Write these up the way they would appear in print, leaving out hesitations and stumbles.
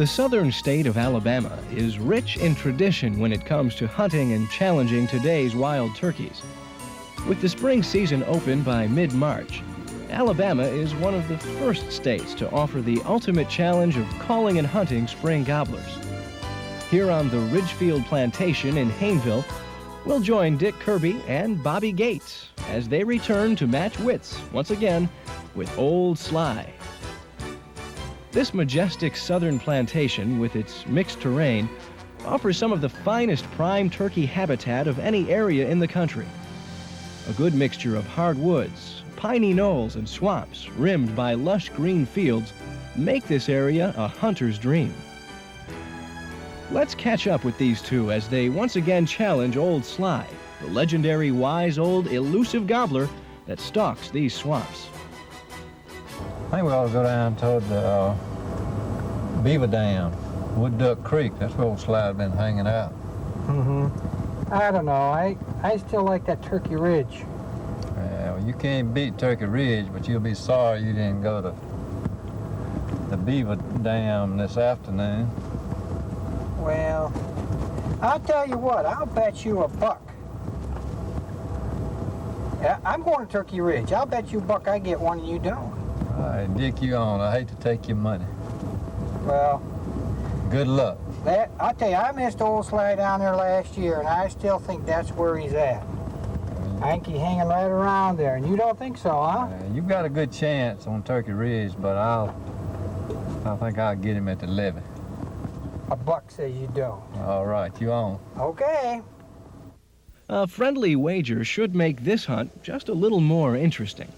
The southern state of Alabama is rich in tradition when it comes to hunting and challenging today's wild turkeys. With the spring season open by mid-March, Alabama is one of the first states to offer the ultimate challenge of calling and hunting spring gobblers. Here on the Ridgefield Plantation in Hayneville, we'll join Dick Kirby and Bobby Gates as they return to match wits once again with Old Sly. This majestic southern plantation, with its mixed terrain, offers some of the finest prime turkey habitat of any area in the country. A good mixture of hardwoods, piney knolls, and swamps rimmed by lush green fields make this area a hunter's dream. Let's catch up with these two as they once again challenge Old Sly, the legendary wise old elusive gobbler that stalks these swamps. I think we ought to go down toward the Beaver Dam, Wood Duck Creek. That's where Old Sly's been hanging out. I don't know. I still like that Turkey Ridge. Yeah, well, you can't beat Turkey Ridge, but you'll be sorry you didn't go to the Beaver Dam this afternoon. Well, I'll tell you what. I'll bet you a buck. I'm going to Turkey Ridge. I'll bet you a buck I get one and you don't. All right, Dick, you on. I hate to take your money. Well, good luck. I'll tell you, I missed Old Sly down there last year, and I still think that's where he's at. I think he's hanging right around there, and you don't think so, huh? You've got a good chance on Turkey Ridge, but I think I'll get him at the levee. A buck says you don't. All right, you on. Okay. A friendly wager should make this hunt just a little more interesting.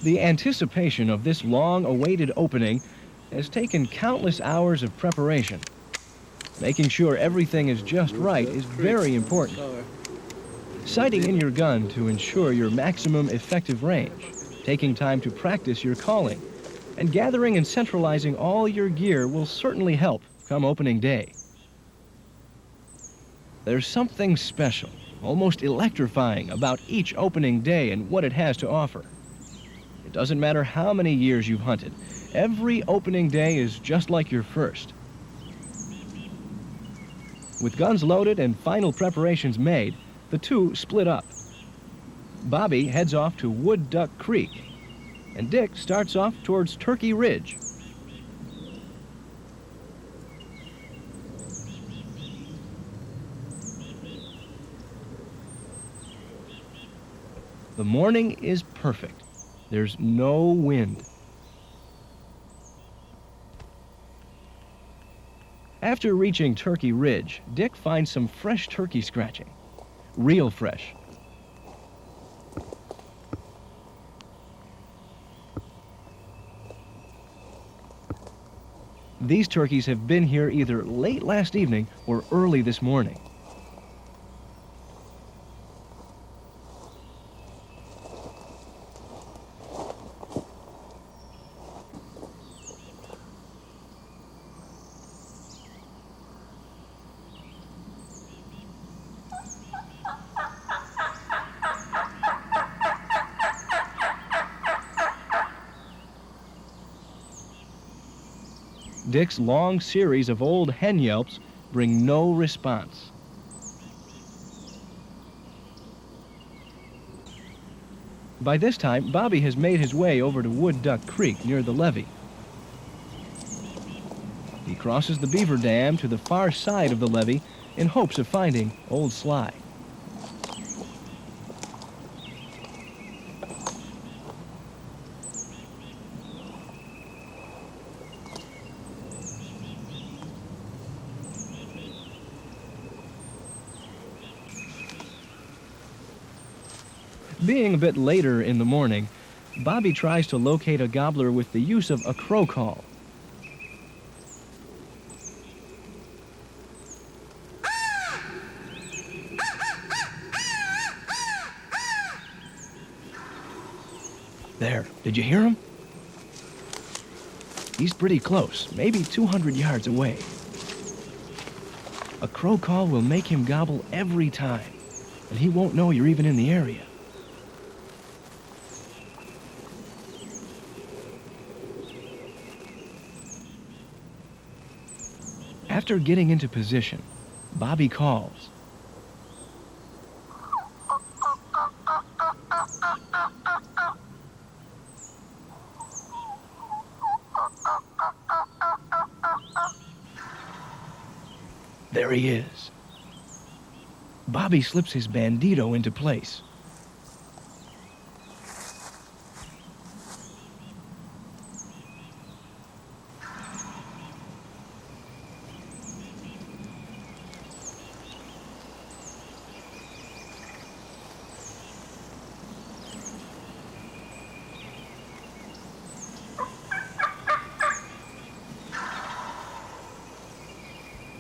The anticipation of this long-awaited opening has taken countless hours of preparation. Making sure everything is just right is very important. Sighting in your gun to ensure your maximum effective range, taking time to practice your calling, and gathering and centralizing all your gear will certainly help come opening day. There's something special, almost electrifying about each opening day and what it has to offer. It doesn't matter how many years you've hunted. Every opening day is just like your first. With guns loaded and final preparations made, the two split up. Bobby heads off to Wood Duck Creek, and Dick starts off towards Turkey Ridge. The morning is perfect. There's no wind. After reaching Turkey Ridge, Dick finds some fresh turkey scratching. Real fresh. These turkeys have been here either late last evening or early this morning. Dick's long series of old hen yelps bring no response. By this time, Bobby has made his way over to Wood Duck Creek near the levee. He crosses the beaver dam to the far side of the levee in hopes of finding Old Sly. Being a bit later in the morning, Bobby tries to locate a gobbler with the use of a crow call. There, did you hear him? He's pretty close, maybe 200 yards away. A crow call will make him gobble every time, and he won't know you're even in the area. After getting into position, Bobby calls. There he is. Bobby slips his bandito into place.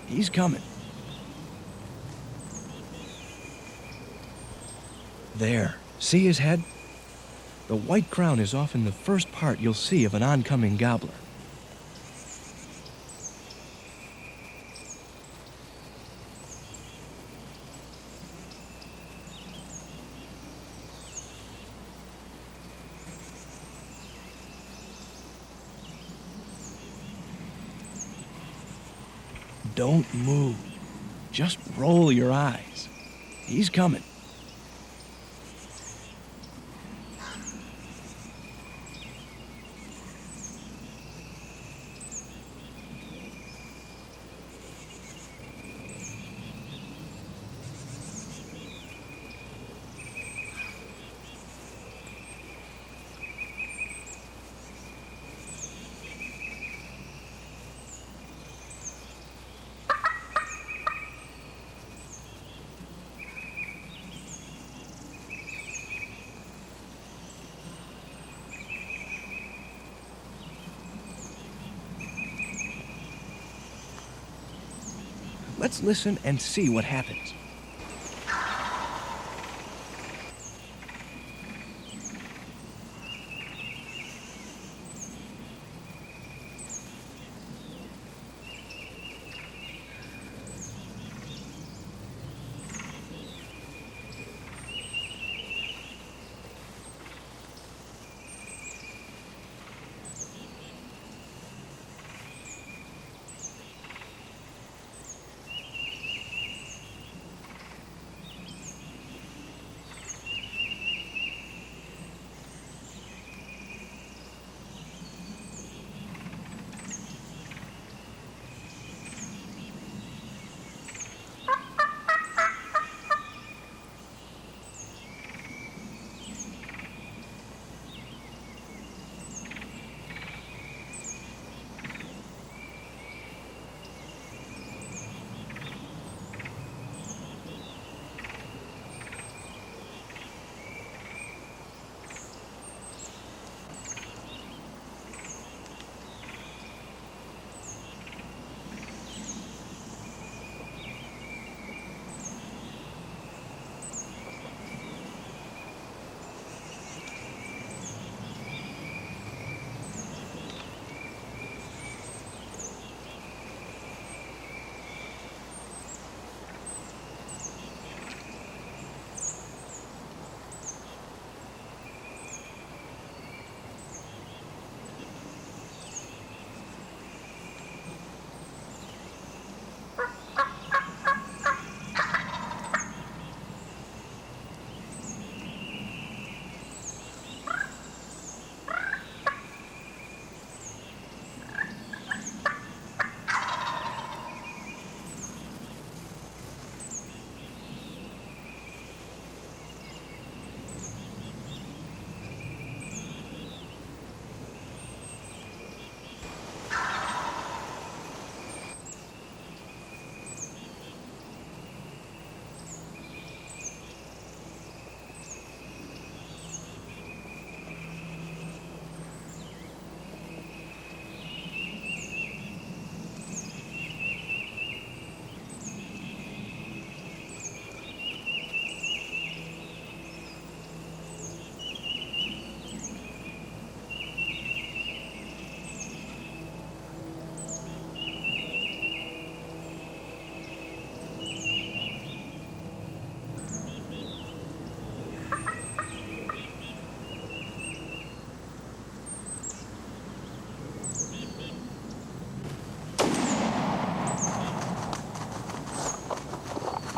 He's coming. There, see his head? The white crown is often the first part you'll see of an oncoming gobbler. Don't move. Just roll your eyes. He's coming. Let's listen and see what happens.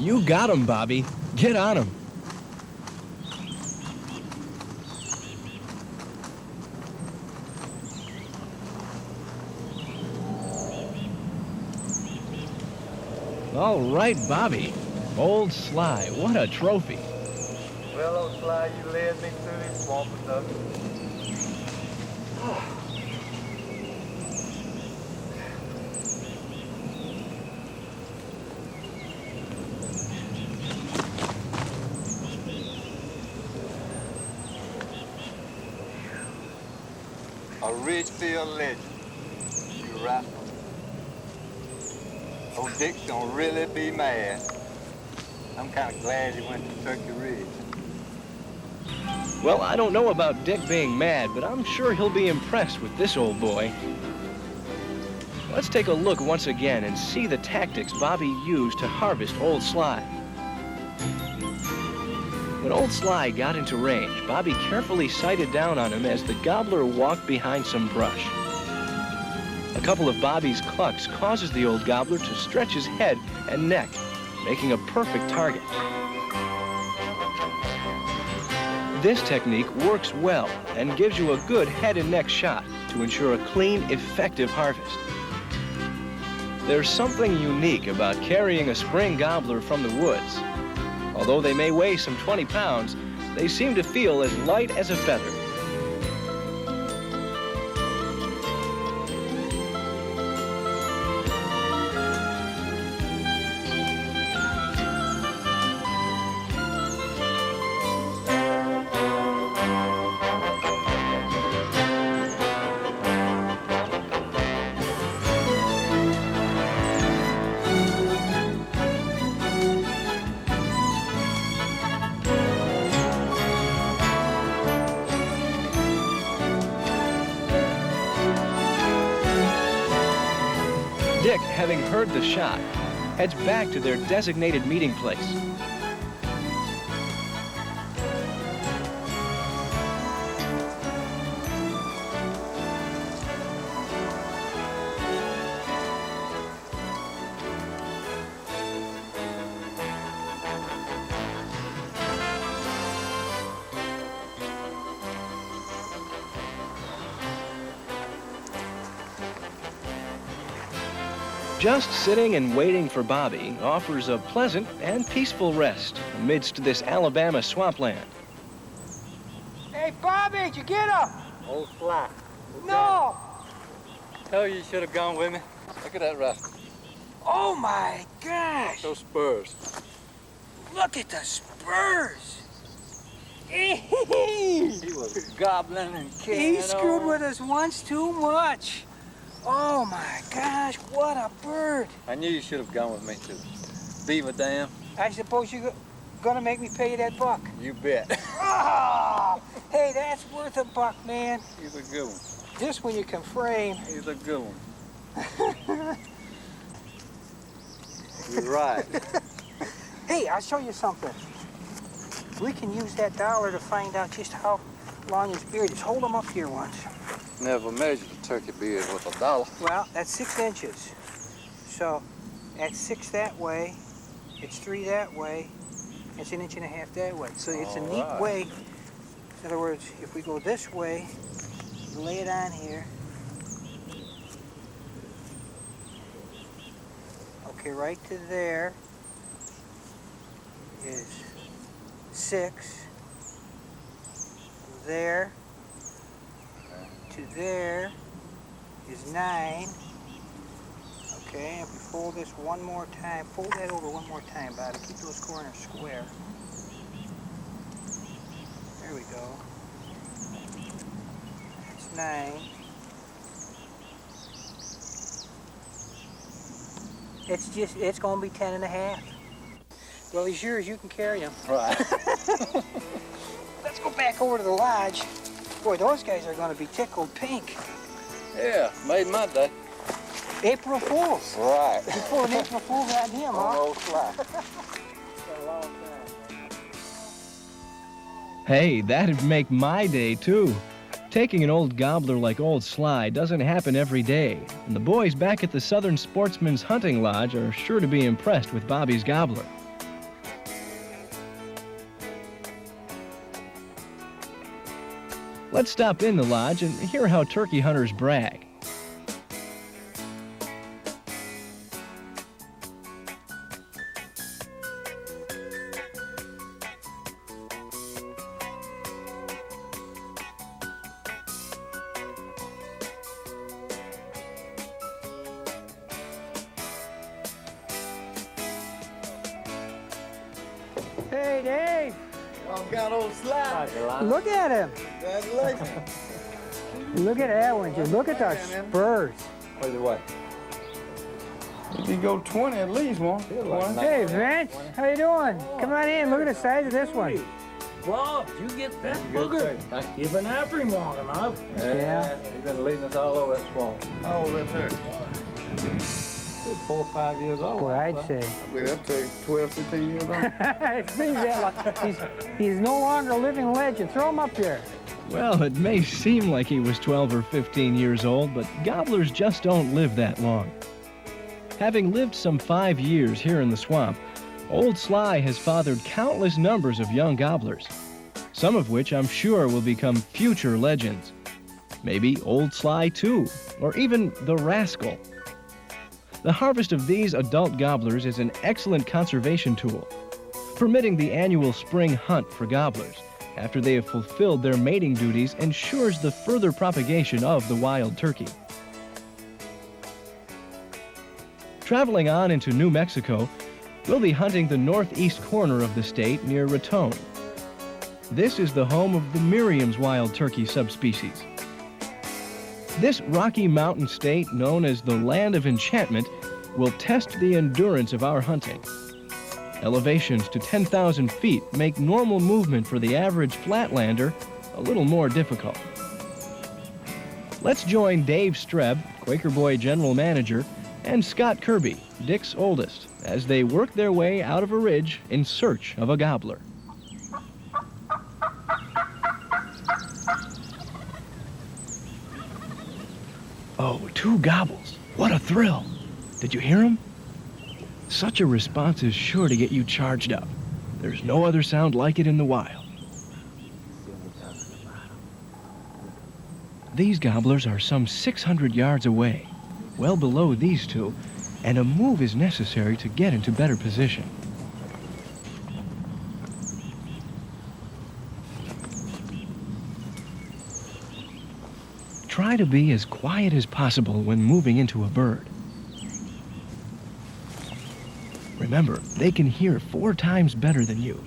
You got him, Bobby. Get on him. All right, Bobby. Old Sly, what a trophy. Well, old Sly, you led me through this swamp enough. A Ridgefield legend. You right. Old Dick's gonna really be mad. I'm kind of glad he went to Turkey Ridge. Well, I don't know about Dick being mad, but I'm sure he'll be impressed with this old boy. Let's take a look once again and see the tactics Bobby used to harvest Old Sly. When Old Sly got into range, Bobby carefully sighted down on him as the gobbler walked behind some brush. A couple of Bobby's clucks causes the old gobbler to stretch his head and neck, making a perfect target. This technique works well and gives you a good head and neck shot to ensure a clean, effective harvest. There's something unique about carrying a spring gobbler from the woods. Although they may weigh some 20 pounds, they seem to feel as light as a feather. Dick, having heard the shot, heads back to their designated meeting place. Just sitting and waiting for Bobby offers a pleasant and peaceful rest amidst this Alabama swampland. Hey, Bobby, did you get him? Old Sly. No! Tell you should have gone with me. Look at that rascal. Oh, my gosh! Those spurs. Look at the spurs! He was gobbling and carrying He screwed with us once too much. Oh my gosh, what a bird. I knew you should have gone with me to the Beaver Dam. I suppose you're gonna make me pay you that buck. You bet. Oh, hey, that's worth a buck, man. He's a good one. This one you can frame. He's a good one. You're right. Hey, I'll show you something. We can use that dollar to find out just how long his beard is. Hold him up here once. Never measured a turkey beard with a dollar. Well, that's 6 inches. So, that's 6 that way, it's 3 that way, it's 1.5 inches that way. So it's a neat way. In other words, if we go this way, lay it on here. Okay, right to there is 6. There to there is 9. Okay, if we fold this one more time, fold that over one more time, Bobby. Keep those corners square. There we go. That's 9. It's gonna be 10.5. Well, he's yours, you can carry him. Right. Let's go back over to the lodge. Boy, those guys are gonna be tickled pink. Yeah, made my day. April Fools. Right. You pulled an April Fool's on him, huh? Old Sly. Hey, that'd make my day, too. Taking an old gobbler like Old Sly doesn't happen every day, and the boys back at the Southern Sportsman's Hunting Lodge are sure to be impressed with Bobby's gobbler. Let's stop in the lodge and hear how turkey hunters brag. Hey, Dave. Oh, got old Sly. Look at him. Congratulations. Look at that one. Just look at the spurs. Wait, what? You can go 20 at least, won't you? Hey, Vince. How you doing? Come on in. Look at the size of this one. Bob, you get that booger. You've been after him long enough. Yeah. He's been leading us all over that swamp. How old is that? 4 or 5 years old. Boy, I'd say. Wait, that's 12, 15 years old. He's no longer a living legend. Throw him up here. Well, it may seem like he was 12 or 15 years old, but gobblers just don't live that long. Having lived some 5 years here in the swamp, Old Sly has fathered countless numbers of young gobblers, some of which I'm sure will become future legends. Maybe Old Sly 2, or even the Rascal. The harvest of these adult gobblers is an excellent conservation tool, permitting the annual spring hunt for gobblers after they have fulfilled their mating duties ensures the further propagation of the wild turkey. Traveling on into New Mexico, we'll be hunting the northeast corner of the state near Raton. This is the home of the Miriam's wild turkey subspecies. This Rocky Mountain state, known as the Land of Enchantment, will test the endurance of our hunting. Elevations to 10,000 feet make normal movement for the average flatlander a little more difficult. Let's join Dave Streb, Quaker Boy General Manager, and Scott Kirby, Dick's oldest, as they work their way out of a ridge in search of a gobbler. Oh, 2 gobbles. What a thrill. Did you hear him? Such a response is sure to get you charged up. There's no other sound like it in the wild. These gobblers are some 600 yards away, well below these 2, and a move is necessary to get into better position. Try to be as quiet as possible when moving into a bird. Remember, they can hear 4 times better than you.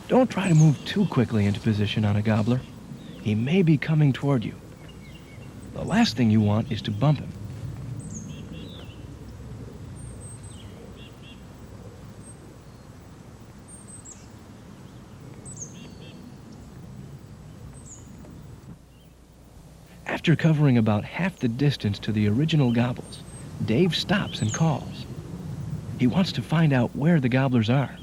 Don't try to move too quickly into position on a gobbler. He may be coming toward you. The last thing you want is to bump him. After covering about half the distance to the original gobbles, Dave stops and calls. He wants to find out where the gobblers are.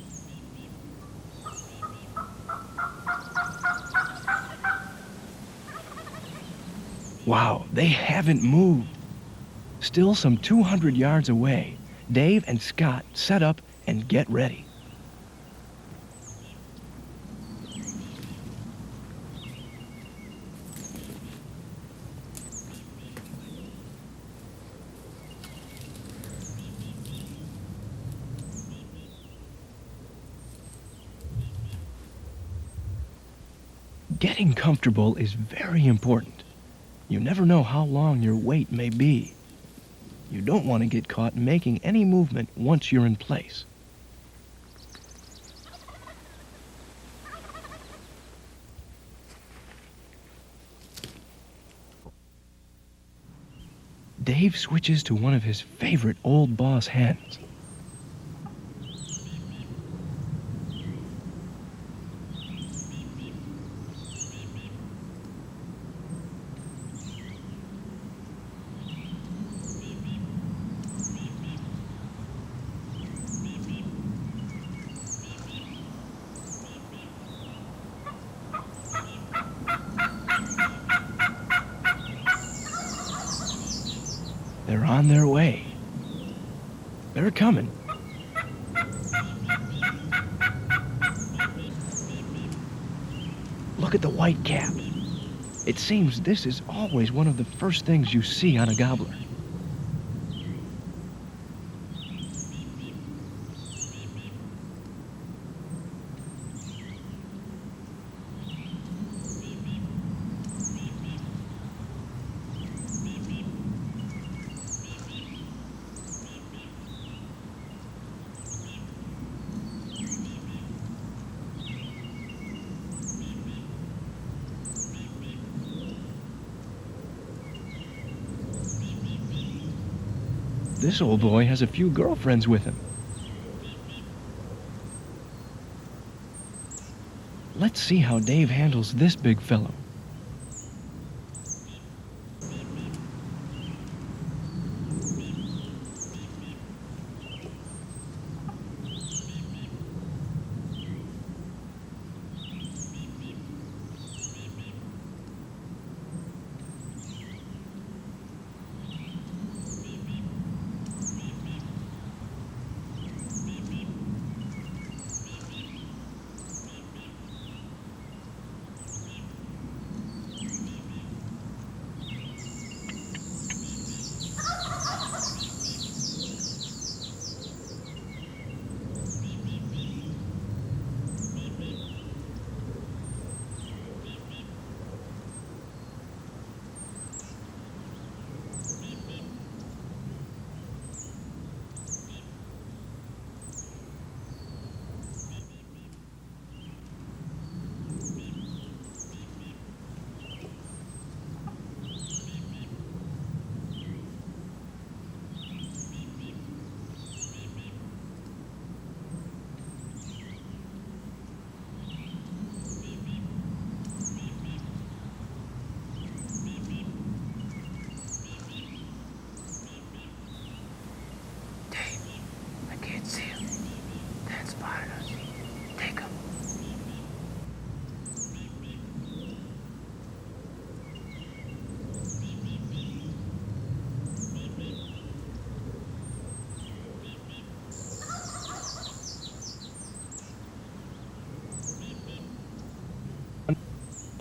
Wow, they haven't moved. Still some 200 yards away, Dave and Scott set up and get ready. Getting comfortable is very important. You never know how long your wait may be. You don't want to get caught making any movement once you're in place. Dave switches to one of his favorite old boss hens. They're on their way. They're coming. Look at the white cap. It seems this is always one of the first things you see on a gobbler. This old boy has a few girlfriends with him. Let's see how Dave handles this big fellow.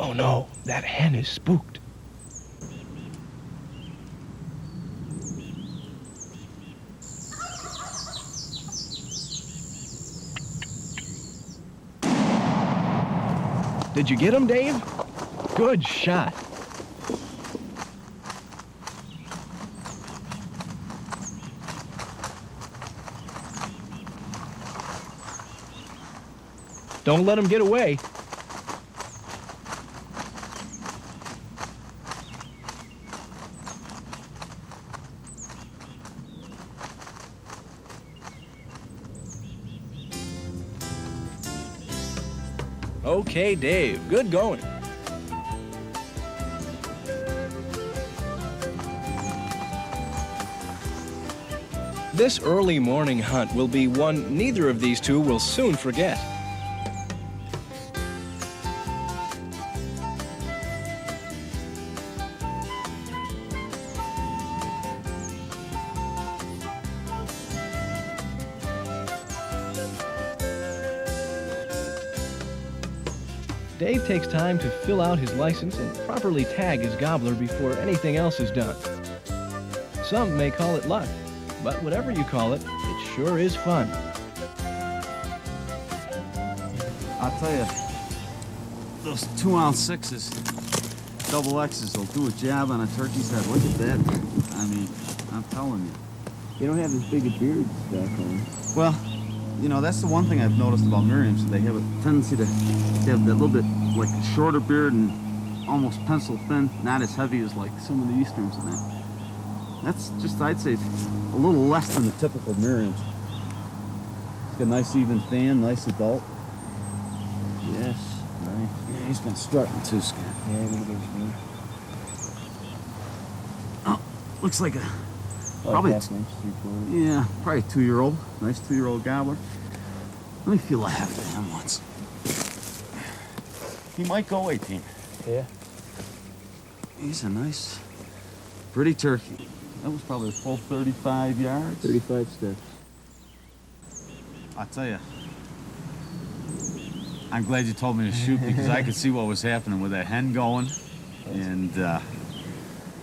Oh no, that hen is spooked. Did you get him, Dave? Good shot. Don't let him get away. Okay, Dave, good going. This early morning hunt will be one neither of these two will soon forget. Dave takes time to fill out his license and properly tag his gobbler before anything else is done. Some may call it luck, but whatever you call it, it sure is fun. I'll tell you, those 2-ounce 6s, double X's will do a job on a turkey's head. Look at that. I mean, I'm telling you. They don't have as big a beard back home. Well, you know, that's the one thing I've noticed about Merriam's. They have a tendency to have that little bit, like a shorter beard and almost pencil thin, not as heavy as like some of the Easterns and that. That's just, I'd say, a little less than the typical Merriam's. Got a nice even fan, nice adult. Yes, nice. Yeah, he's been strutting too, Scott. Yeah, look at this one. Oh, looks like a, probably, half inch, 3/4. yeah, probably a 2-year-old. Nice 2-year-old gobbler. Let me feel a half of him once. He might go 18. Yeah. He's a nice, pretty turkey. That was probably a full 35 yards. 35 steps. I tell you, I'm glad you told me to shoot because I could see what was happening with that hen going, and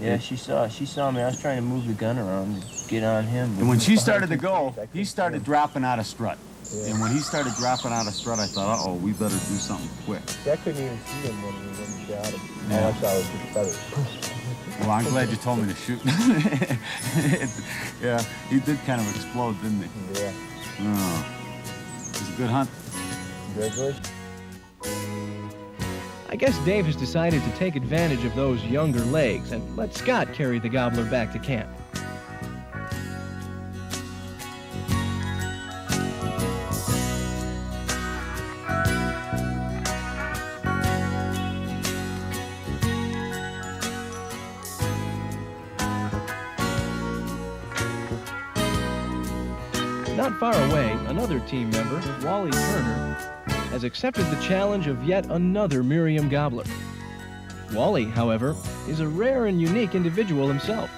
Yeah, she saw me. I was trying to move the gun around to get on him. and when she started to go, he started dropping out of strut. Yeah. And when he started dropping out of strut, I thought, uh-oh, we better do something quick. See, I couldn't even see him when he got him. Yeah. All I saw was just feathers. Well, I'm glad you told me to shoot. Yeah, he did kind of explode, didn't he? Yeah. Oh. It was a good hunt. Congratulations. I guess Dave has decided to take advantage of those younger legs and let Scott carry the gobbler back to camp. Not far away, another team member, Wally Turner, has accepted the challenge of yet another Miriam gobbler. Wally, however, is a rare and unique individual himself.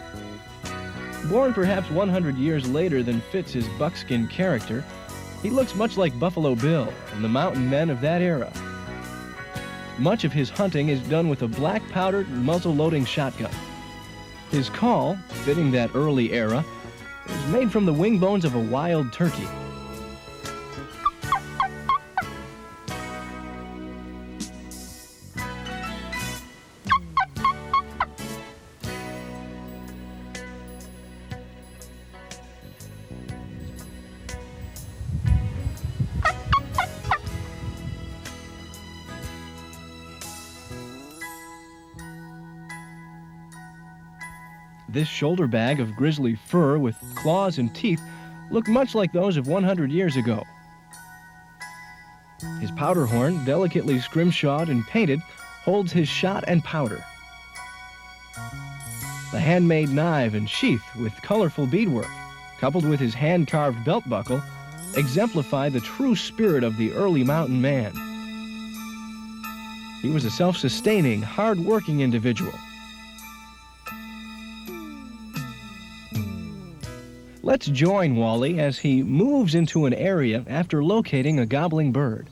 Born perhaps 100 years later than fits his buckskin character, he looks much like Buffalo Bill and the mountain men of that era. Much of his hunting is done with a black-powdered, muzzle-loading shotgun. His call, fitting that early era, is made from the wing bones of a wild turkey. This shoulder bag of grizzly fur with claws and teeth look much like those of 100 years ago. His powder horn, delicately scrimshawed and painted, holds his shot and powder. The handmade knife and sheath with colorful beadwork, coupled with his hand-carved belt buckle, exemplify the true spirit of the early mountain man. He was a self-sustaining, hard-working individual. Let's join Wally as he moves into an area after locating a gobbling bird.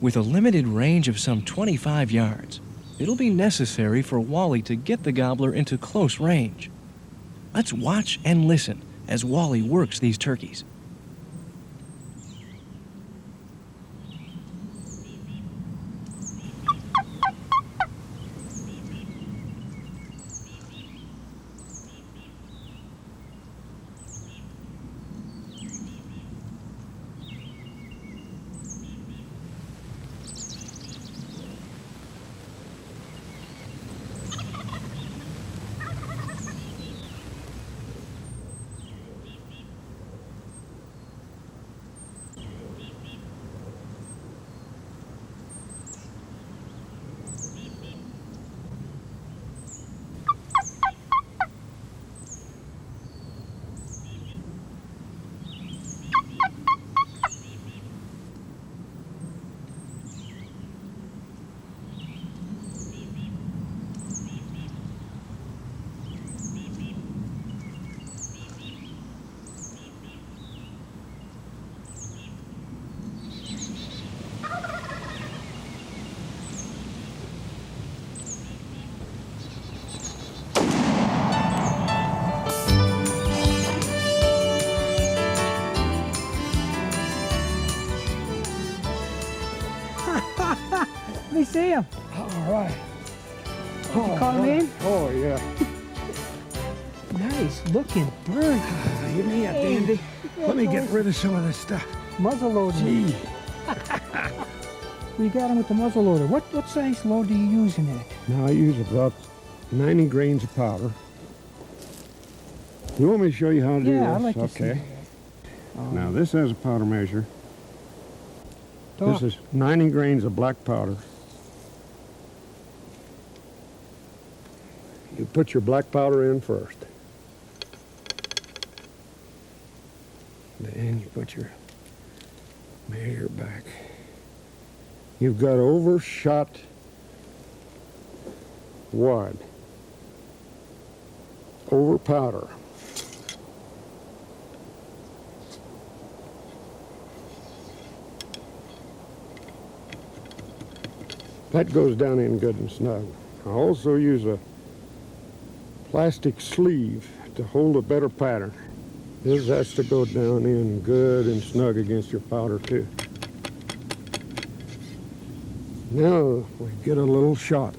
With a limited range of some 25 yards, it'll be necessary for Wally to get the gobbler into close range. Let's watch and listen as Wally works these turkeys. Let me see him. All right. You caught him in? Oh, yeah. Nice looking bird. give me a dandy. Let me get rid of some of this stuff. Muzzle loader. Gee. We got him with the muzzle loader. What size load do you use in it? Now I use about 90 grains of powder. You want me to show you how to do this? Yeah, I'd like to see Okay. that. Now this has a powder measure. Talk. This is 90 grains of black powder. You put your black powder in first. Then you put your measure back. You've got overshot wad. Over powder. That goes down in good and snug. I also use a plastic sleeve to hold a better pattern. This has to go down in good and snug against your powder too. Now we get a little shot.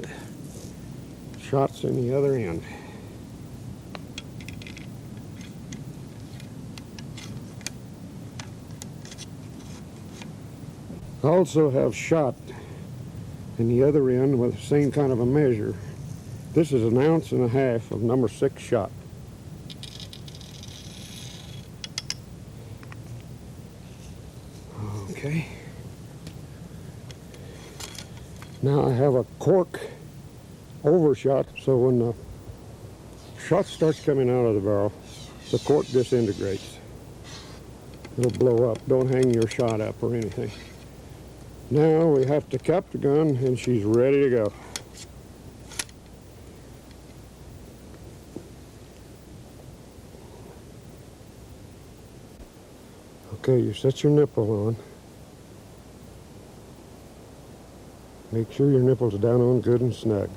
Shots in the other end. I also have shot in the other end with the same kind of a measure. This is 1.5 ounces of number 6 shot. Okay. Now I have a cork overshot, so when the shot starts coming out of the barrel, the cork disintegrates. It'll blow up. Don't hang your shot up or anything. Now we have to cap the gun and she's ready to go. Okay, you set your nipple on. Make sure your nipple's down on good and snug.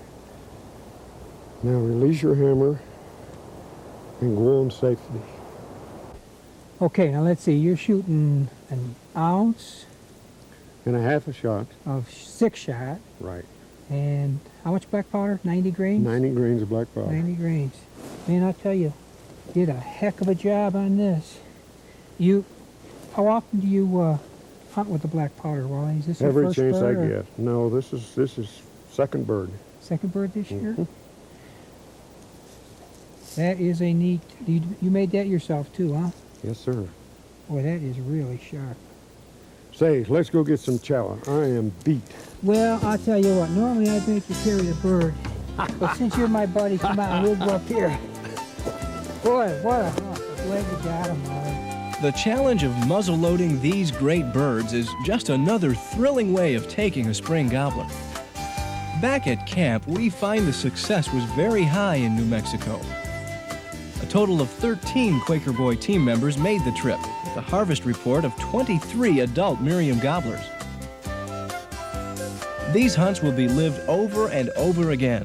Now release your hammer and go on safely. Okay, now let's see. You're shooting 1 ounce 1/2 shot. of 6 shot. Right. And how much black powder? 90 grains? 90 grains of black powder. 90 grains. Man, I'll tell you, did a heck of a job on this. How often do you hunt with the black powder, Wally? Is this your Every first chance I bird, or get. No, this is second bird. second bird this year? Mhm. That is a neat. You made that yourself too, huh? Yes, sir. Boy, that is really sharp. Say, let's go get some chow. I am beat. Well, I'll tell you what. Normally I'd make you carry the bird, but since you're my buddy, come on, we'll go up here. Boy, what a hunt! I'm glad you got him, Wally. The challenge of muzzle-loading these great birds is just another thrilling way of taking a spring gobbler. Back at camp, we find the success was very high in New Mexico. A total of 13 Quaker Boy team members made the trip, with a harvest report of 23 adult Merriam gobblers. These hunts will be lived over and over again.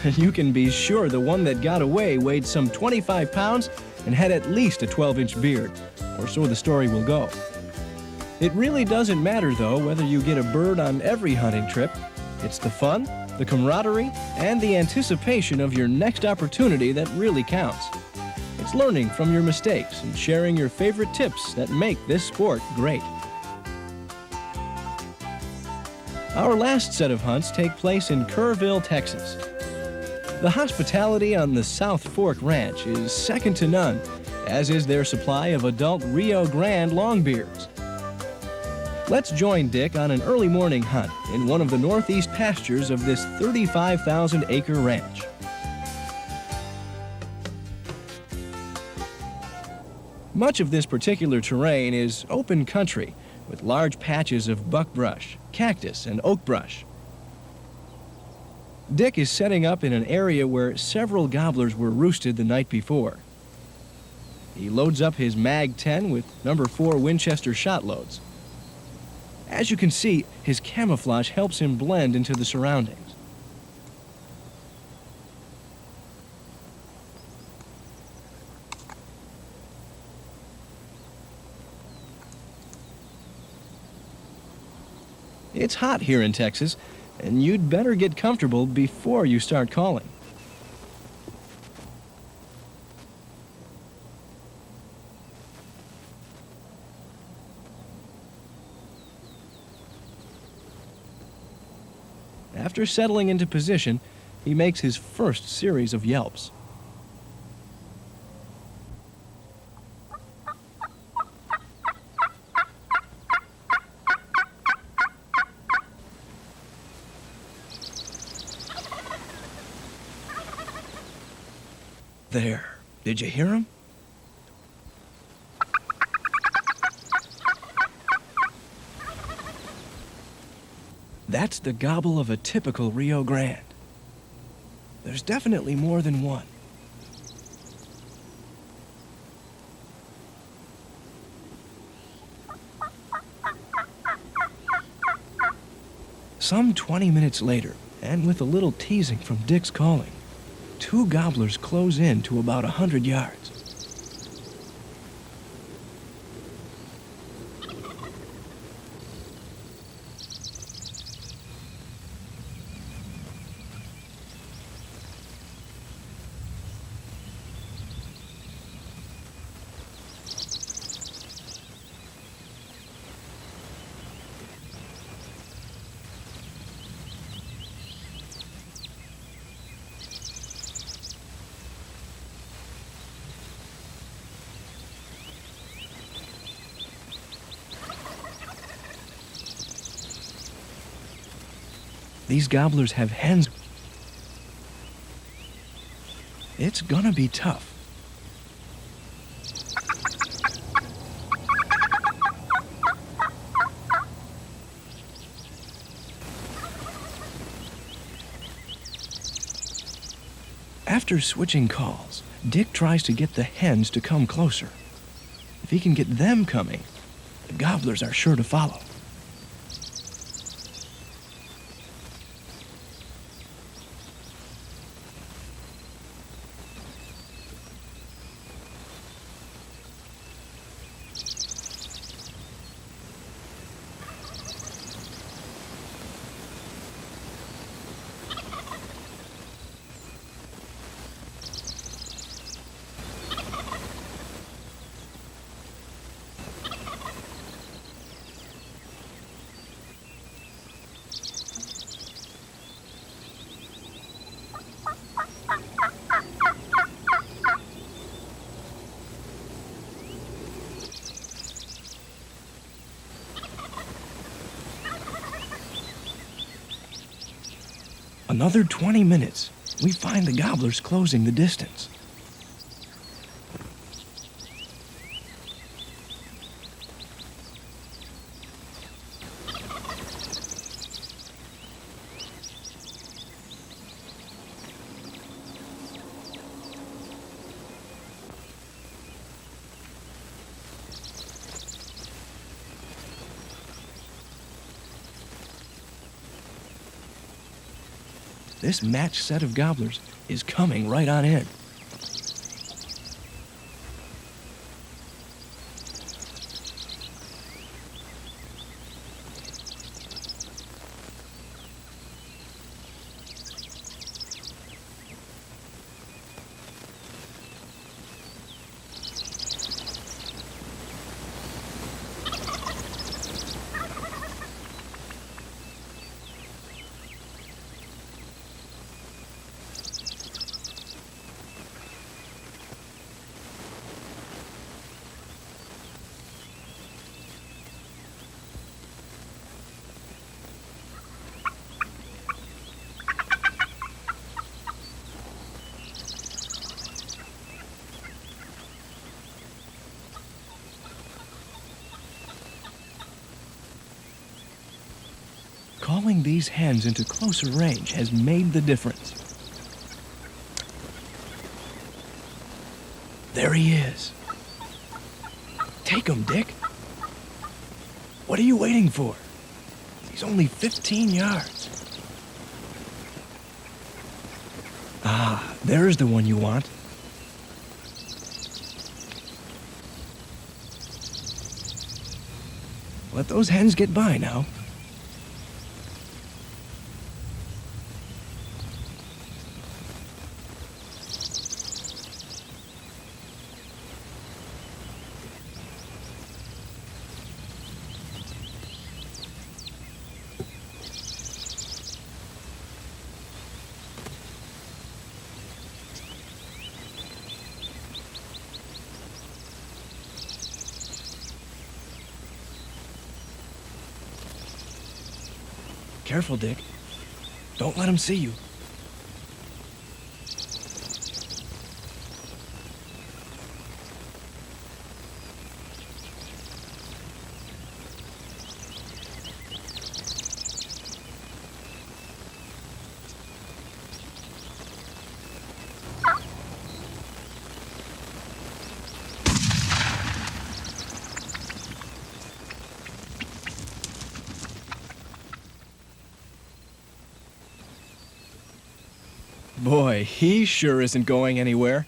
You can be sure the one that got away weighed some 25 pounds and had at least a 12-inch beard, or so the story will go. It really doesn't matter, though, whether you get a bird on every hunting trip. It's the fun, the camaraderie, and the anticipation of your next opportunity that really counts. It's learning from your mistakes and sharing your favorite tips that make this sport great. Our last set of hunts take place in Kerrville, Texas. The hospitality on the South Fork Ranch is second to none, as is their supply of adult Rio Grande longbeards. Let's join Dick on an early morning hunt in one of the northeast pastures of this 35,000-acre ranch. Much of this particular terrain is open country, with large patches of buckbrush, cactus, and oak brush. Dick is setting up in an area where several gobblers were roosted the night before. He loads up his Mag 10 with number 4 Winchester shot loads. As you can see, his camouflage helps him blend into the surroundings. It's hot here in Texas, and you'd better get comfortable before you start calling. After settling into position, he makes his first series of yelps. There. Did you hear him? That's the gobble of a typical Rio Grande. There's definitely more than one. Some 20 minutes later, and with a little teasing from Dick's calling, 2 gobblers close in to about 100 yards. These gobblers have hens. It's gonna be tough. After switching calls, Dick tries to get the hens to come closer. If he can get them coming, the gobblers are sure to follow. Another 20 minutes, we find the gobblers closing the distance. This matched set of gobblers is coming right on in. Calling these hens into closer range has made the difference. There he is. Take him, Dick. What are you waiting for? He's only 15 yards. Ah, there's the one you want. Let those hens get by now. Careful, Dick. Don't let him see you. Boy, he sure isn't going anywhere.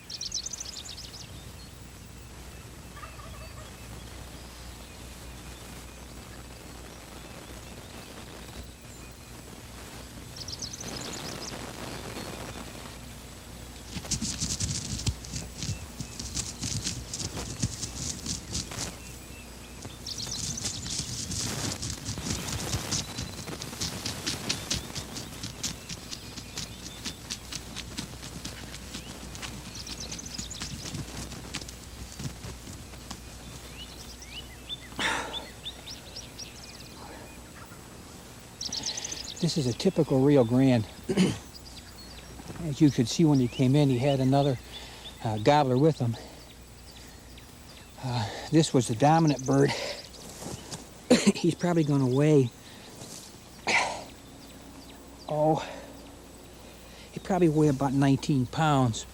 This is a typical Rio Grande. As you could see when he came in, he had another gobbler with him. This was the dominant bird. He's probably going to weigh, he probably weigh about 19 pounds.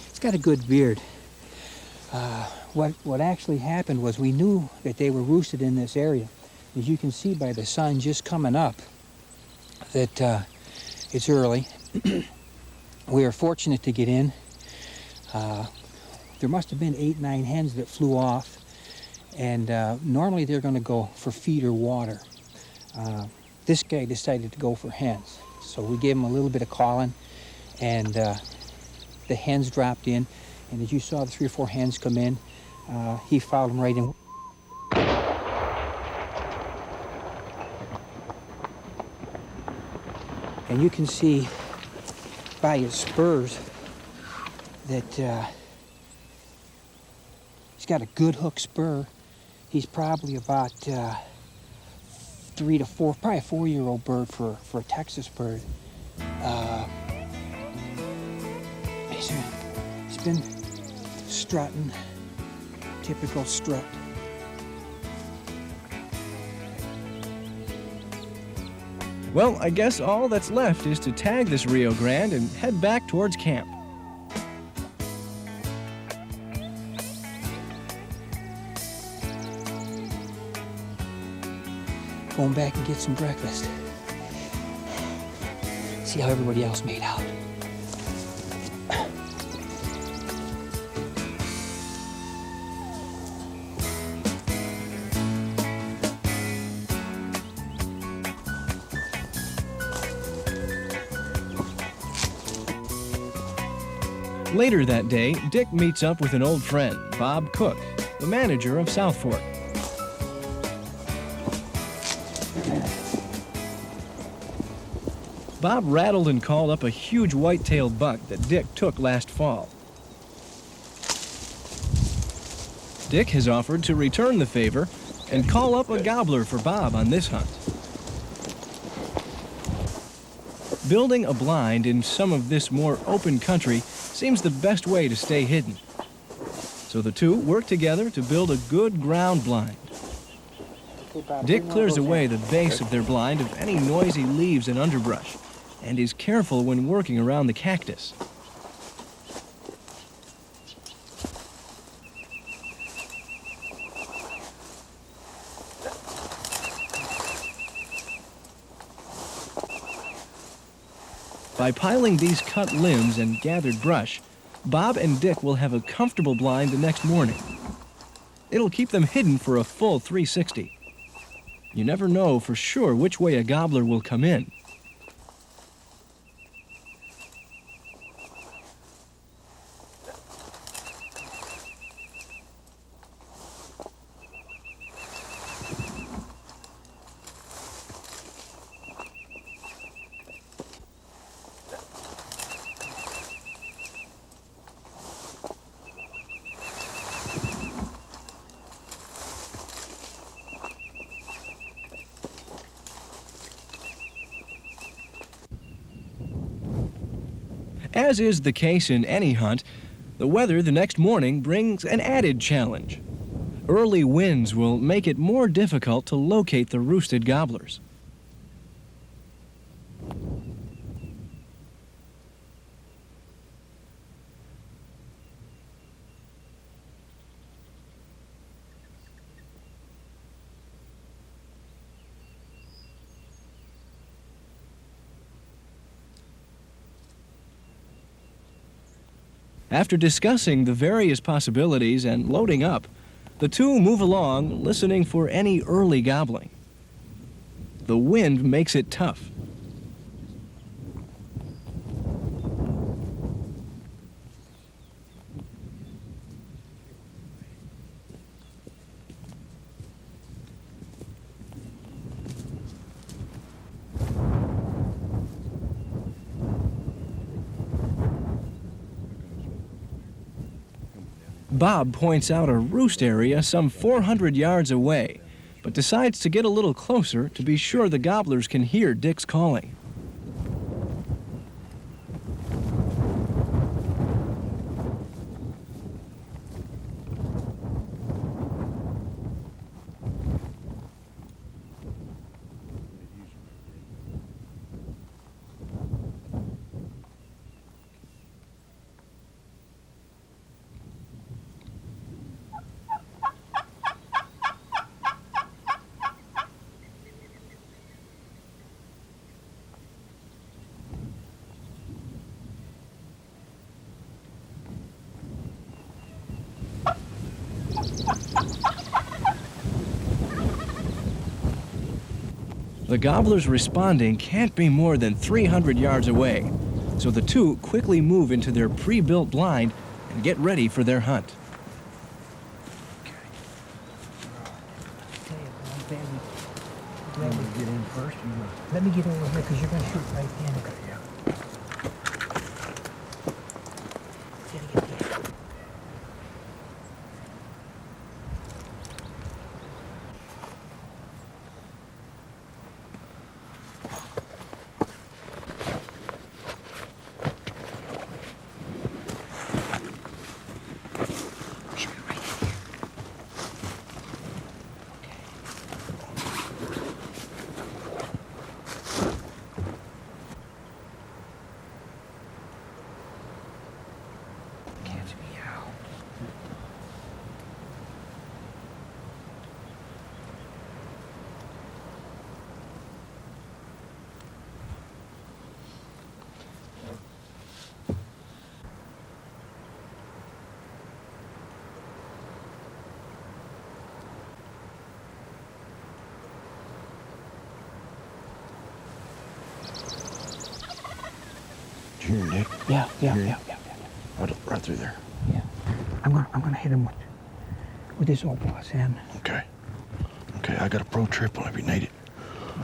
He's got a good beard. What actually happened was we knew that they were roosted in this area. As you can see by the sun just coming up, that it's early. We are fortunate to get in. There must have been 8, 9 hens that flew off, and normally they're going to go for feed or water. This guy decided to go for hens, so we gave him a little bit of calling, and the hens dropped in, and as you saw the 3 or 4 hens come in, he followed them right in. And you can see by his spurs that he's got a good hook spur. He's probably about 3 to 4, probably a 4-year-old bird for a Texas bird. He's been strutting, typical strut. Well, I guess all that's left is to tag this Rio Grande and head back towards camp. Going back and get some breakfast. See how everybody else made out. Later that day, Dick meets up with an old friend, Bob Cook, the manager of South Fork. Bob rattled and called up a huge white-tailed buck that Dick took last fall. Dick has offered to return the favor and call up a gobbler for Bob on this hunt. Building a blind in some of this more open country seems the best way to stay hidden. So the two work together to build a good ground blind. Dick clears away the base of their blind of any noisy leaves and underbrush, and is careful when working around the cactus. By piling these cut limbs and gathered brush, Bob and Dick will have a comfortable blind the next morning. It'll keep them hidden for a full 360. You never know for sure which way a gobbler will come in. As is the case in any hunt, the weather the next morning brings an added challenge. Early winds will make it more difficult to locate the roosted gobblers. After discussing the various possibilities and loading up, the two move along, listening for any early gobbling. The wind makes it tough. Bob points out a roost area some 400 yards away, but decides to get a little closer to be sure the gobblers can hear Dick's calling. The gobblers responding can't be more than 300 yards away, so the two quickly move into their pre-built blind and get ready for their hunt. Let me get over here because you're going to shoot right in. Here, Nick. Yeah. Right through there. Yeah. I'm gonna hit him with this old boss end. Okay. Okay, I got a pro triple if you need it.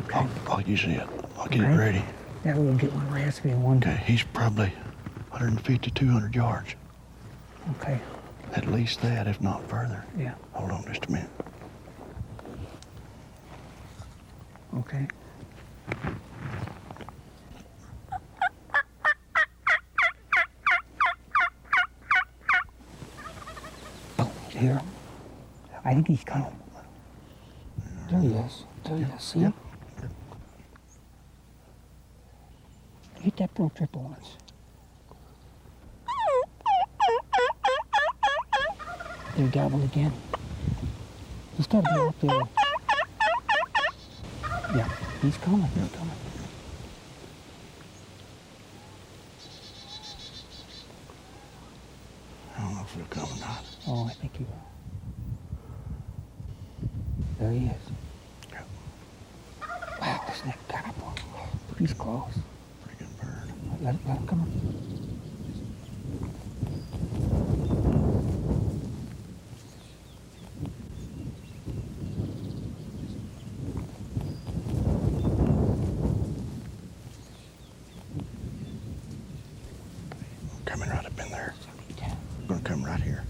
Okay. I'll use it. I'll get it ready. That will get one raspy and one. Okay, he's probably 150, 200 yards. Okay. At least that, if not further. Yeah. Hold on just a minute. Okay. Here. I think he's coming. There he is. There he is. See him? Hit that pro triple once. There, gobble again. He's got to be up there. Yeah, he's coming. He's coming. I don't know if he'll come or not. Oh, I think he will. There he is. Yeah. Wow, this neck got up on him. He's close. Pretty good bird. Let him come on. Coming right up in there. I'm gonna come right here.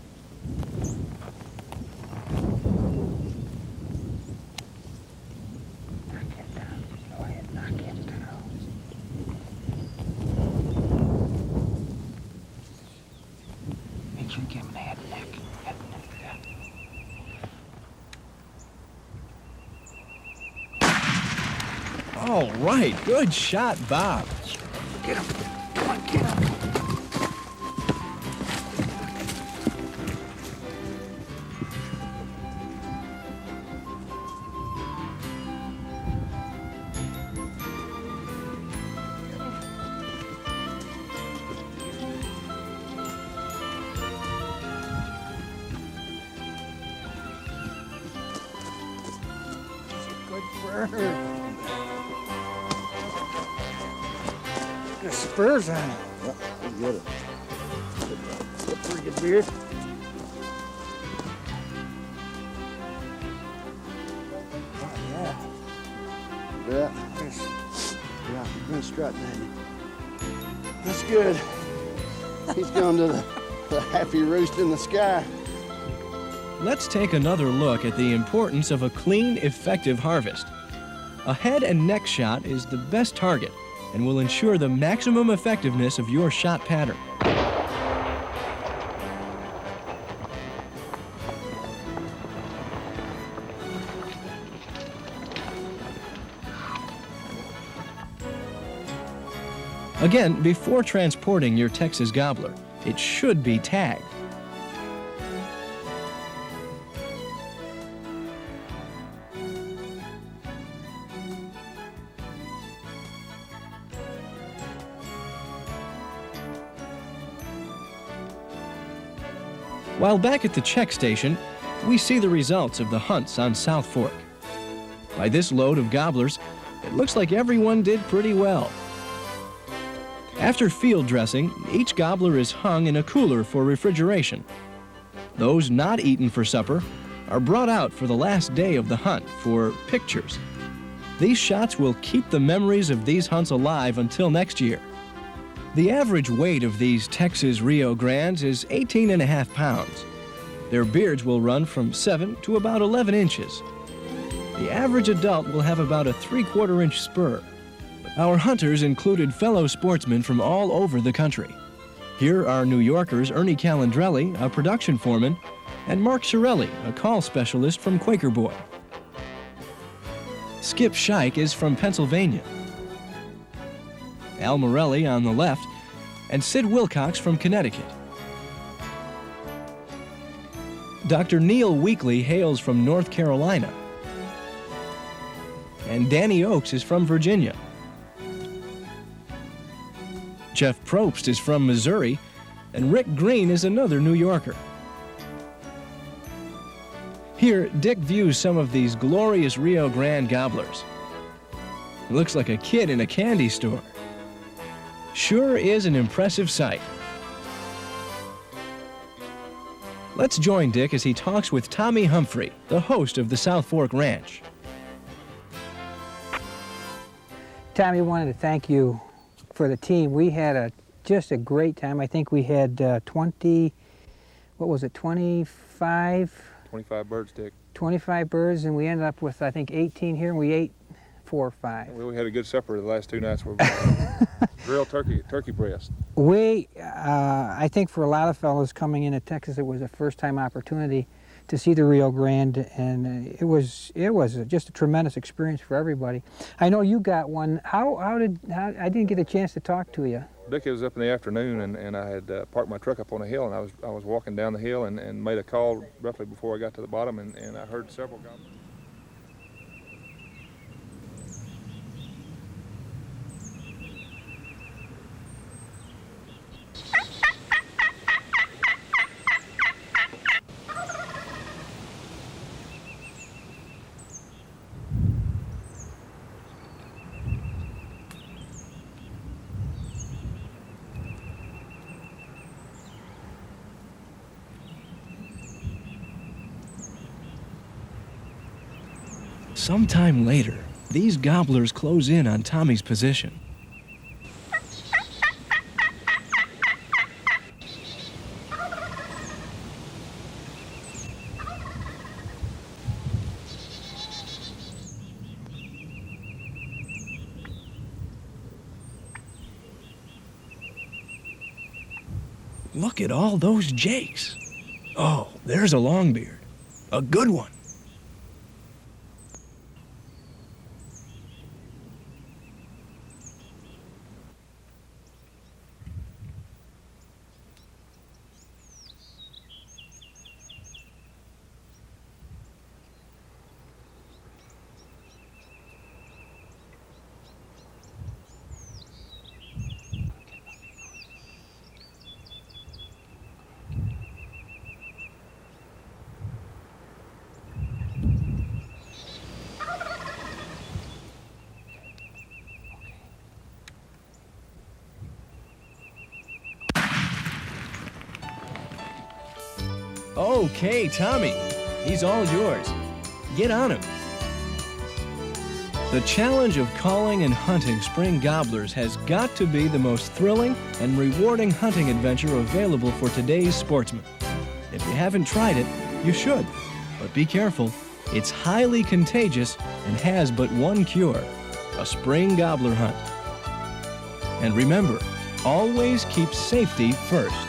All right, good shot, Bob. Get him. Come on, get him. The spurs on it. Yep, you get it. Pretty good beard. Oh, yeah. Yeah. Yeah, been strutting, ain't he? That's good. He's going to the happy roost in the sky. Let's take another look at the importance of a clean, effective harvest. A head and neck shot is the best target and will ensure the maximum effectiveness of your shot pattern. Again, before transporting your Texas gobbler, it should be tagged. While back at the check station, we see the results of the hunts on South Fork. By this load of gobblers, it looks like everyone did pretty well. After field dressing, each gobbler is hung in a cooler for refrigeration. Those not eaten for supper are brought out for the last day of the hunt for pictures. These shots will keep the memories of these hunts alive until next year. The average weight of these Texas Rio Grandes is 18.5 pounds. Their beards will run from 7 to about 11 inches. The average adult will have about a 3/4 inch spur. Our hunters included fellow sportsmen from all over the country. Here are New Yorkers Ernie Calandrelli, a production foreman, and Mark Shirelli, a call specialist from Quaker Boy. Skip Scheich is from Pennsylvania. Al Morelli on the left, and Sid Wilcox from Connecticut. Dr. Neil Weekly hails from North Carolina. And Danny Oakes is from Virginia. Jeff Probst is from Missouri, and Rick Green is another New Yorker. Here, Dick views some of these glorious Rio Grande gobblers. It looks like a kid in a candy store. Sure is an impressive sight. Let's join Dick as he talks with Tommy Humphrey, the host of the South Fork Ranch. Tommy, wanted to thank you for the team. We had just a great time. I think we had 25? 25 birds, Dick. 25 birds, and we ended up with, I think, 18 here, and we ate 4 or 5. Well, we had a good supper the last 2 nights. We grilled turkey breast. I think for a lot of fellows coming into Texas, it was a first-time opportunity to see the Rio Grande, and it was just a tremendous experience for everybody. I know you got one. How I didn't get a chance to talk to you. Dick, it was up in the afternoon, and I had parked my truck up on a hill, and I was walking down the hill and made a call roughly before I got to the bottom, and I heard several gobblers. Sometime later, these gobblers close in on Tommy's position. Look at all those jakes. Oh, there's a longbeard. A good one. Okay, Tommy, he's all yours. Get on him. The challenge of calling and hunting spring gobblers has got to be the most thrilling and rewarding hunting adventure available for today's sportsman. If you haven't tried it, you should. But be careful, it's highly contagious and has but one cure: a spring gobbler hunt. And remember, always keep safety first.